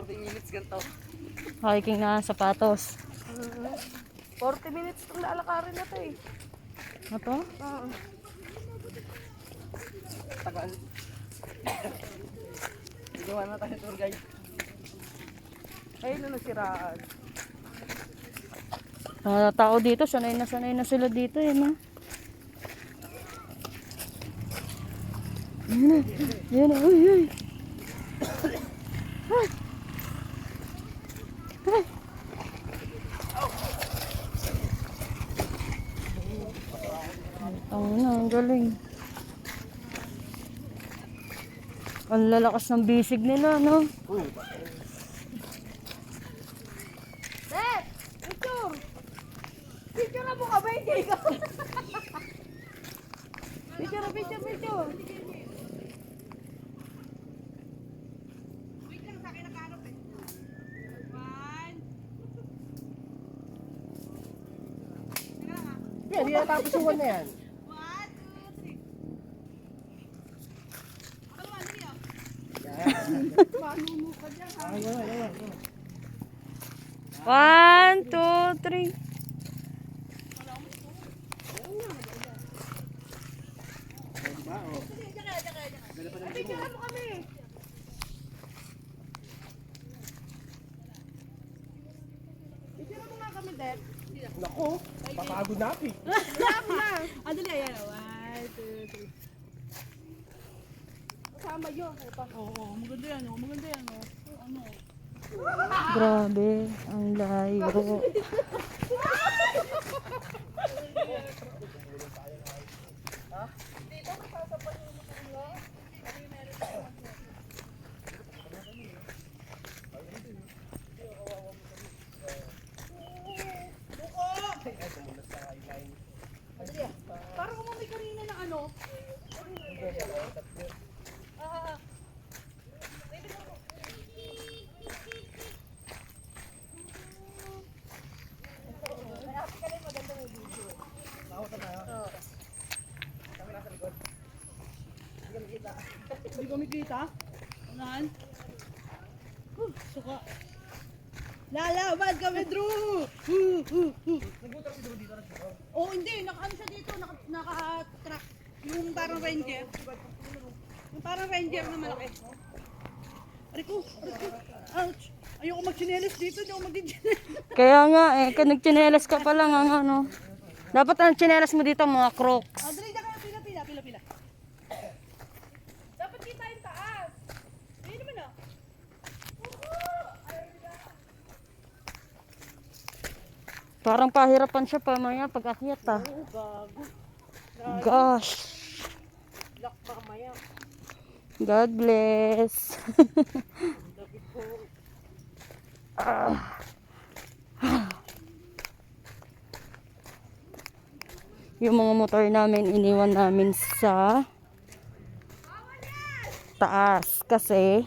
40 minutes ganito. Hiking na sapatos. 40 minutes itong lalakarin na to eh. Ano to? Oo. Tagal. Igawa na tayo tour guide. Ayun na nasiraan. Mga tao dito, sanay na sila dito eh, no? Yan na, uy, uy. Ay. Ay. Ang galing. Ang lalakas ng bisig nila, no? Dad! Picture! Picture na mo ka ba? Hindi ka. Picture. Yan, hindi natapos yung one na yan. 1, 2, 3. Picture mo kami. Picture mo nga kami, Dad. Naku, papagod na ako eh. Andali, ayan. 1, 2, 3. Kasama yun. Oo, maganda yan. Maganda yan. Ano? Grabe, ang layo. Parang umami kanina ng ano. Hindi ko makita. Unahan. Suka. Lalaban kami, Drew! Nagbutan si Drew dito na siya. Oh, hindi. Naka-ano siya dito. Naka-track. Yung parang ranger. Yung parang ranger na malaki. Ariko. Ouch. Ayoko mag-chinelas dito. Hindi ako mag-chinelas. Kaya nga, nagtsinelas ka pa lang, ang ano. Dapat ang tsinelas mo dito, mga crocs. Oh, dali na kayo. Pila. Dapat kita yung taas. Ayun naman ah. Parang pahirapan siya pa maya pag akyat ah. Oh, gago. Gosh. Lock pa kamaya. God bless. Lagi po. Yung mga motor namin iniwan namin sa taas kasi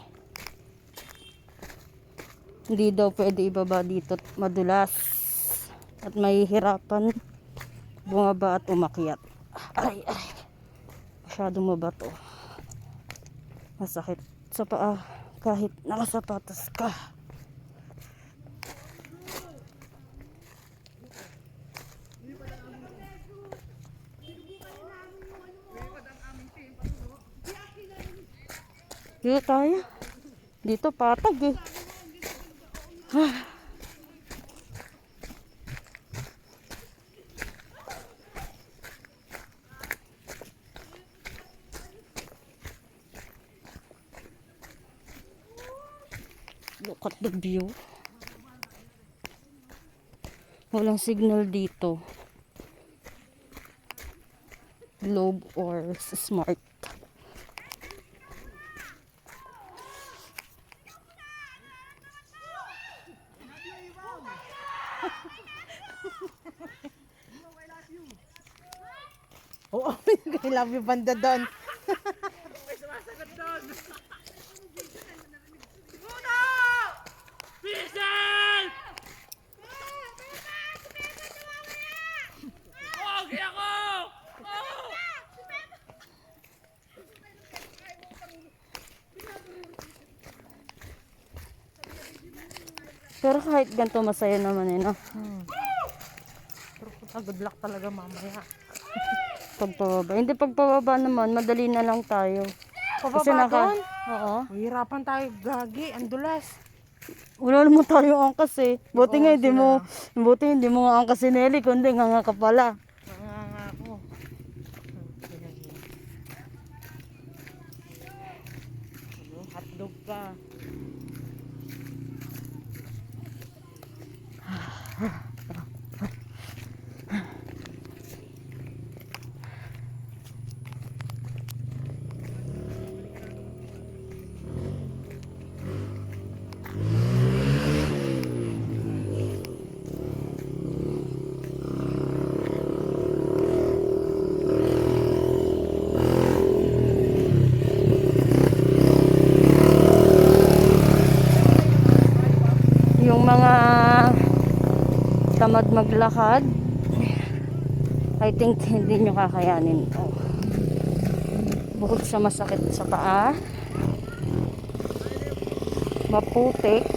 hindi daw pwede ibaba dito, madulas at mahihirapan bumaba at umakyat. Ay, masyadong mabato, masakit sa paa kahit nakasapatos ka. Dito tayo. Dito patag eh. Look at the view. Walang signal dito. Globe or smart. Oo, I love you banda doon. May sumasagot doon. Pero kahit ganito masaya naman eh, no? Pero good luck talaga mamaya. Pagpababa. Hindi pagpababa naman, madali na lang tayo. Pababa doon? Oo. Mahirapan tayo, gagi, ang dulas. Wala naman tayo angkas eh. Buti nga hindi mo nga angkas si Nelly, kundi nga ka pala. Nga ako. Hotdog ka. Yung mga tamad maglakad, I think hindi nyo kakayanin to. Bukod sa masakit sa paa, maputik,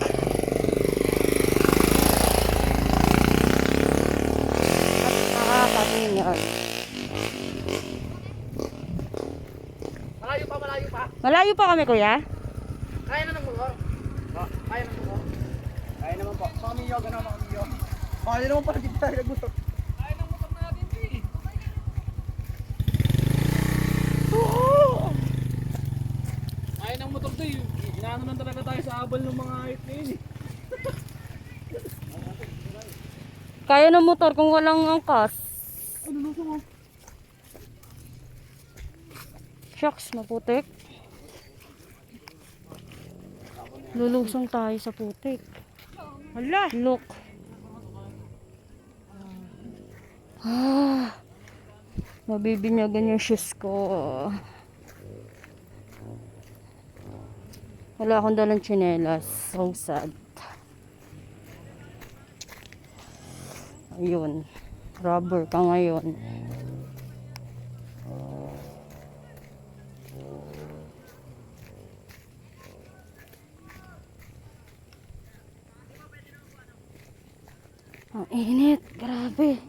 at nakakatingin. Malayo pa. Malayo pa kami, kuya? Kaya na ng motor. Kaya ng motor. Kaya naman po. Mamiyo, gano'n mamiyo. Kaya naman pala dito tayo nagmotor. Kaya ng motor natin, eh. Kaya ng motor to, eh. Inaano lang talaga tayo sa abal ng mga height na yun, eh. Kaya ng motor kung walang angkas. Ano lusong mo? Shucks, maputik. Lulusong tayo sa putik. Hala! Look. Mabibinyagan yung shoes ko. Wala akong dalang tsinelas. So sad. Ayun. Rubber ka ngayon. Ang init. Grabe.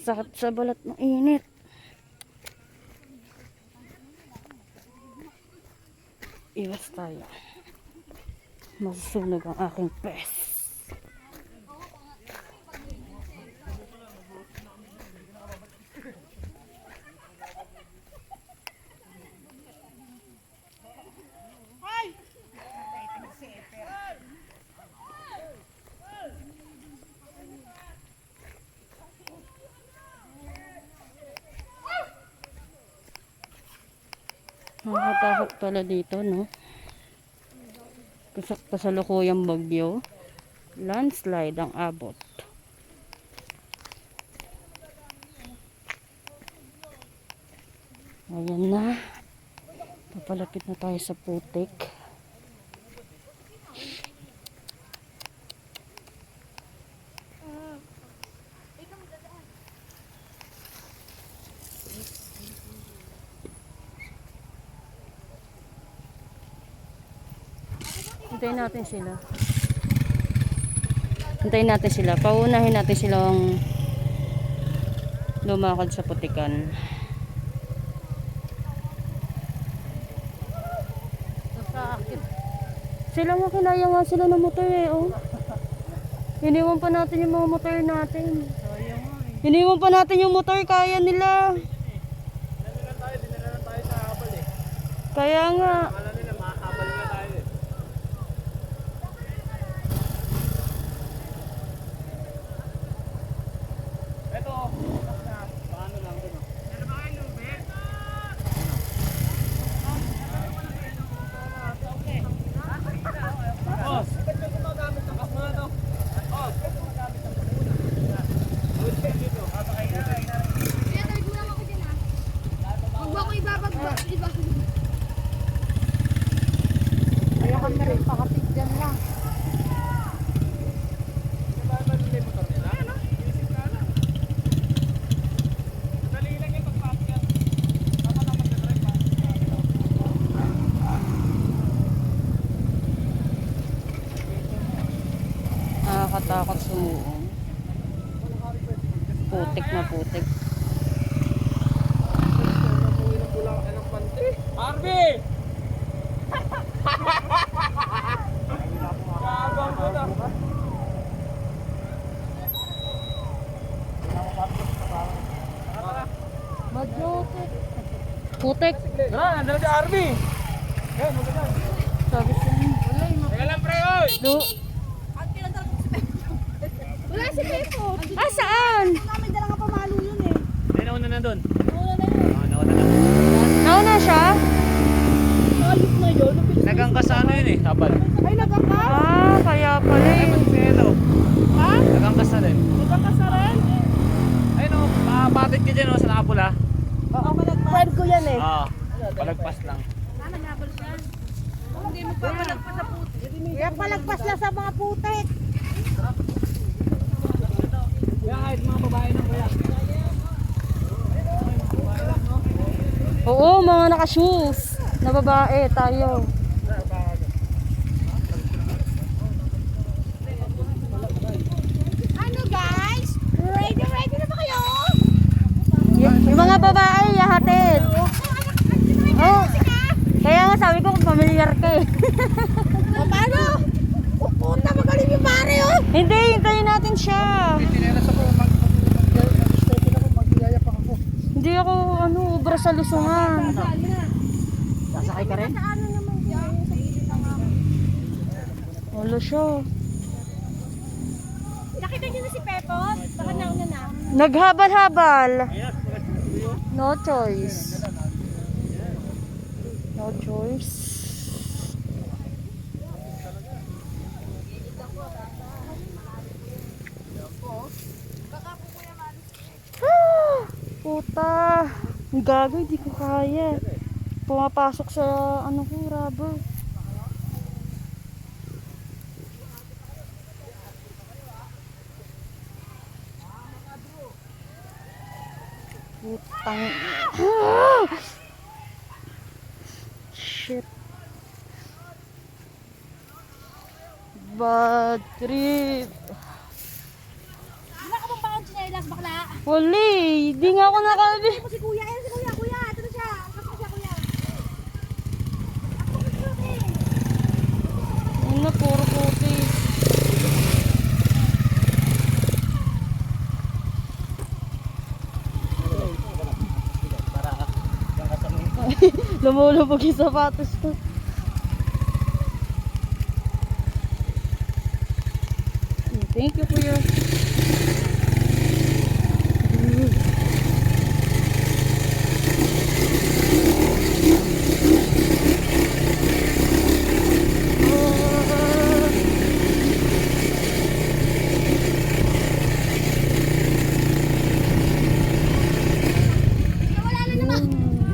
Sakit sa balat ng init. Iwas tayo. Masusunog ang aking pes. Nakakatakot pala dito, no? Kasalukuyang bagyo. Landslide ang abot. Ayan na. Papalapit na tayo sa putik. Hintayin natin sila. Hintayin natin sila. Paunahin natin silang lumakad sa putikan. Sila nga kinaya nga sila ng motor eh, oh. Iniwan pa natin yung mga motor natin. Iniwan pa natin yung motor, kaya nila. Dinalan tayo sa abal, eh. Kaya nga. Akala nila, makakabal na tayo, eh. Eto, paano lang ito, no? Ano ba kayo, Lubet? Boss, ba't ka gumagamit ng kas mga to? Boss, ba't ka gumagamit ng kas muna? Dito, kapakain na. Kaya nagulong ako dyan ah. Huwag mo ako ibabagba. Ayaw kami rin pakatid dyan lang. Nakakatakot sumuong. Putik na putik. Arby! Madyotik. Putik. Tara, nandun si Arby! Sabi ko. Teka lang, pre, oy! At pinadala ko si Pepo. Wala si Pepo. Ah, saan? May dala nga pamalo yun eh. Ay, nauna na doon. Wala na yun. Nauna na. Nauna siya? Ayos na yun. Nagangka sa ano yun eh, habal. Ay, nagkaka? Ah, kaya pala Ay, eh. Manselo. Ha? Nagangkas na rin. Nagkaka sa rin? Ay, no, patid ka dyan, no, sa nakapula. Oo, friend ko yan eh. Ah, palagpas lang. Nagabal siya. Hindi mo pa malagpas sa putik. Kaya palagpas lang sa mga putik. Kaya kahit mga babae na, kuya. Oo, mga naka-shoes. Na babae, tayo. Ano guys? Ready na ba kayo? Yung mga babae, yahatid. Oh, kaya nga sabi ko kung familiar ka eh. O paano? Pupunta magaling yung pare oh. Hindi, hintayin natin siya. Hindi ako, ubra sa lusungan. Sasakay ka rin? Ano naman yan? Sa gilid ng Wala siya. Nakita niyo na si Pepot? Baka nauna na. Naghabal-habal. No choice. No choice. Ah, puta. Ang gago, hindi ko kaya. Pumapasok sa rubber. Putang. Ah! Shit. Bad trip. Wala ka bang bakang chinelas, bakla? Wali, di nga ako nakabi. Ako si kuya, ayun si kuya, kuya. Ito na siya. Ito na siya, kuya. Ako si kuya. Ano, puro puti. Lumulubog yung sapatos ko. Thank you for your...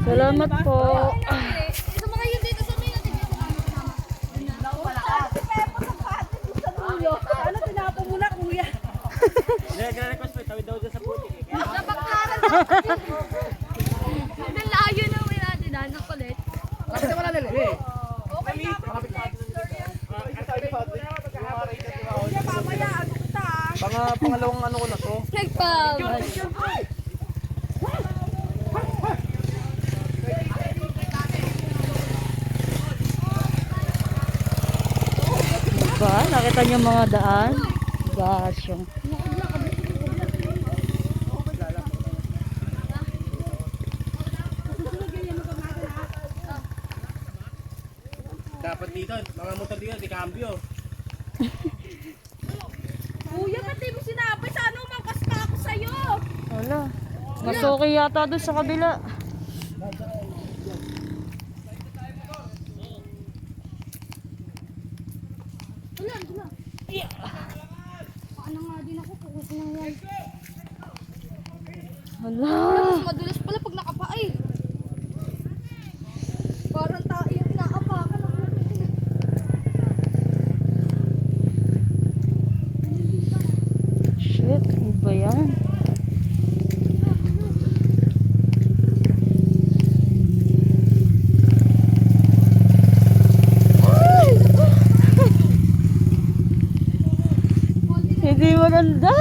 Salamat po. Isa mga yun dito sa mga Ano tinapo mo na, kuya? Nag-request mo, tawid daw dyan sa putik eh. napagkaran Ang layo na may natin ng kulit. Kasi wala nila eh. Okay na. Kuya, mamaya, ano kita? Pangalawang ano ko na to. Nagpam. Diba? Nakita niyo mga daan? Gosh, yung... Dapat dito, mga motor dito, di cambio. Kuya, pati mo sinabi, sana umangkas pa ako sa'yo. Wala. Mas okay yata doon sa kabila. Paano nga din ako? Kukus lang yan. Wala. Mas madulas pala pag nakapay. Parang tayo naapakan ako. Shit, ano ba yan? Konti Hindi maganda.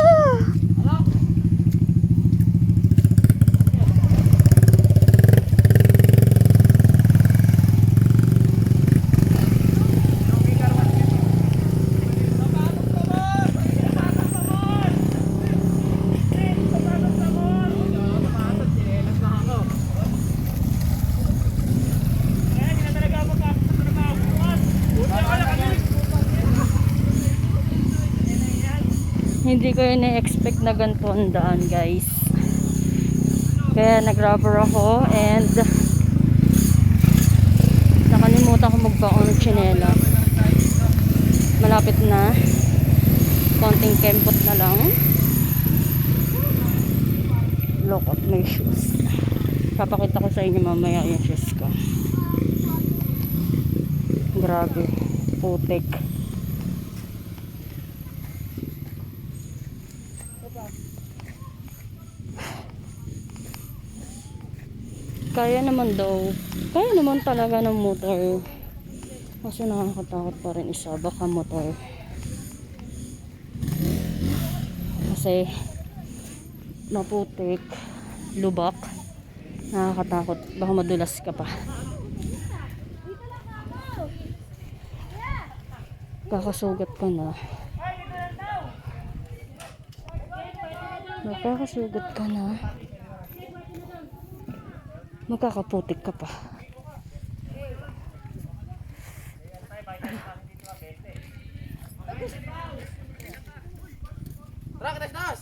Hindi ko ina-expect na ganito ang daan, guys. Kaya nag-rubber ako and nakalimutan ko magbaon ng tsinelas. Malapit na. Konting kempot na lang. Look at my shoes. Papakita ko sa inyo mamaya yung shoes ko. Grabe. Putik. Kaya naman daw. Kaya naman talaga ng motor. Kasi nakakatakot pa rin isa. Baka motor. Kasi maputik. Lubak. Nakakatakot. Baka madulas ka pa. Kakasugat ka na. Magkakasugat ka na. Magkakaputik ka pa. Tara, katas-tas!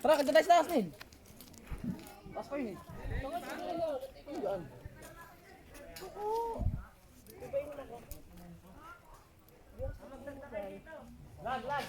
Tara, katas-tas nin! Tas ko yun eh. Lag.